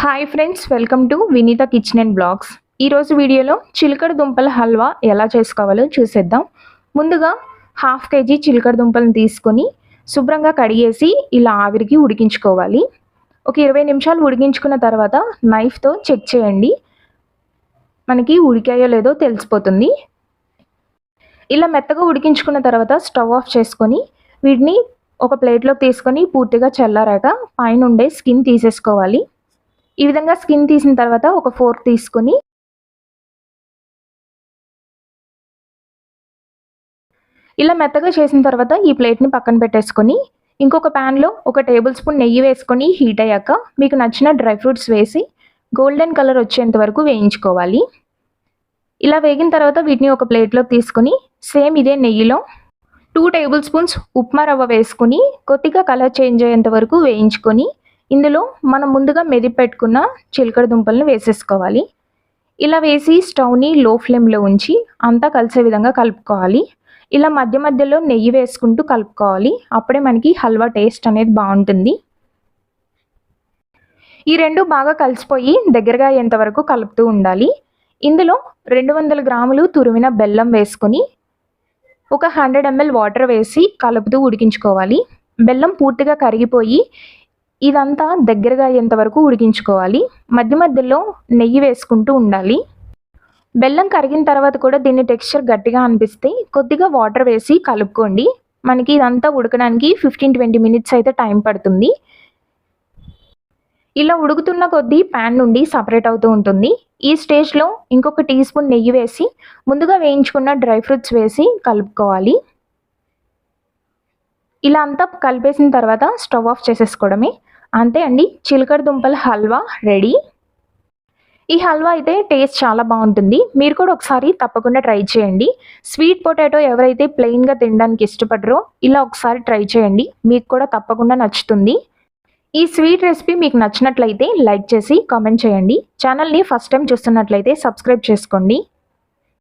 Hi friends, welcome to Vineetha kitchen and blogs. ఈరోజు వీడియోలో చిలకడ దుంపల హల్వా ఎలా చేసుకోవాలో చూసేద్దాం. ముందుగా 1/2 kg చిలకడ దుంపలను తీసుకొని శుభ్రంగా కడిగేసి ఇలా ఆవిరికి ఉడికించుకోవాలి. ఒక 20 నిమిషాలు ఉడికించుకున్న తర్వాత నైఫ్తో చెక్ చేయండి, మనకి ఉడికాయో లేదో తెలిసిపోతుంది. ఇలా మెత్తగా ఉడికించుకున్న తర్వాత స్టవ్ ఆఫ్ చేసుకొని వీటిని ఒక ప్లేట్లోకి తీసుకొని పూర్తిగా చల్లారాక పైన ఉండే స్కిన్ తీసేసుకోవాలి. ఈ విధంగా స్కిన్ తీసిన తర్వాత ఒక ఫోర్క్ తీసుకొని ఇలా మెత్తగా చేసిన తర్వాత ఈ ప్లేట్ని పక్కన పెట్టేసుకొని ఇంకొక ప్యాన్లో 1 టేబుల్ స్పూన్ నెయ్యి వేసుకొని హీట్ అయ్యాక మీకు నచ్చిన డ్రై ఫ్రూట్స్ వేసి గోల్డెన్ కలర్ వచ్చేంత వరకు వేయించుకోవాలి. ఇలా వేగిన తర్వాత వీటిని ఒక ప్లేట్లోకి తీసుకొని సేమ్ ఇదే నెయ్యిలో 2 టేబుల్ స్పూన్స్ ఉప్మా రవ్వ వేసుకొని కొద్దిగా కలర్ చేంజ్ అయ్యేంత వరకు వేయించుకొని ఇందులో మనం ముందుగా మెదిపి పెట్టుకున్న చిలకడ దుంపలను వేసేసుకోవాలి. ఇలా వేసి స్టవ్ని లో ఫ్లేమ్లో ఉంచి అంతా కలిసే విధంగా కలుపుకోవాలి. ఇలా మధ్య మధ్యలో నెయ్యి వేసుకుంటూ కలుపుకోవాలి, అప్పుడే మనకి హల్వా టేస్ట్ అనేది బాగుంటుంది. ఈ రెండు బాగా కలిసిపోయి దగ్గరగా అయ్యేంత వరకు కలుపుతూ ఉండాలి. ఇందులో 200 గ్రాములు తురిమిన బెల్లం వేసుకొని ఒక 100 ml వాటర్ వేసి కలుపుతూ ఉడికించుకోవాలి. బెల్లం పూర్తిగా కరిగిపోయి ఇదంతా దగ్గరగా అయ్యేంత వరకు ఉడికించుకోవాలి. మధ్య మధ్యలో నెయ్యి వేసుకుంటూ ఉండాలి. బెల్లం కరిగిన తర్వాత కూడా దీని టెక్స్చర్ గట్టిగా అనిపిస్తే కొద్దిగా వాటర్ వేసి కలుపుకోండి. మనకి ఇదంతా ఉడకడానికి 15-20 మినిట్స్ అయితే టైం పడుతుంది. ఇలా ఉడుకుతున్న కొద్దీ ప్యాన్ నుండి సపరేట్ అవుతూ ఉంటుంది. ఈ స్టేజ్లో ఇంకొక టీ స్పూన్ నెయ్యి వేసి ముందుగా వేయించుకున్న డ్రై ఫ్రూట్స్ వేసి కలుపుకోవాలి. ఇలా అంతా కలిపేసిన తర్వాత స్టవ్ ఆఫ్ చేసేసుకోవడమే. అంతే అండి, చిలకడ దుంపల హల్వా రెడీ. ఈ హల్వా అయితే టేస్ట్ చాలా బాగుంటుంది. మీరు కూడా ఒకసారి తప్పకుండా ట్రై చేయండి. స్వీట్ పొటాటో ఎవరైతే ప్లెయిన్గా తినడానికి ఇష్టపడరో ఇలా ఒకసారి ట్రై చేయండి, మీకు కూడా తప్పకుండా నచ్చుతుంది. ఈ స్వీట్ రెసిపీ మీకు నచ్చినట్లయితే లైక్ చేసి కామెంట్ చేయండి. ఛానల్ని ఫస్ట్ టైం చూస్తున్నట్లయితే సబ్స్క్రైబ్ చేసుకోండి.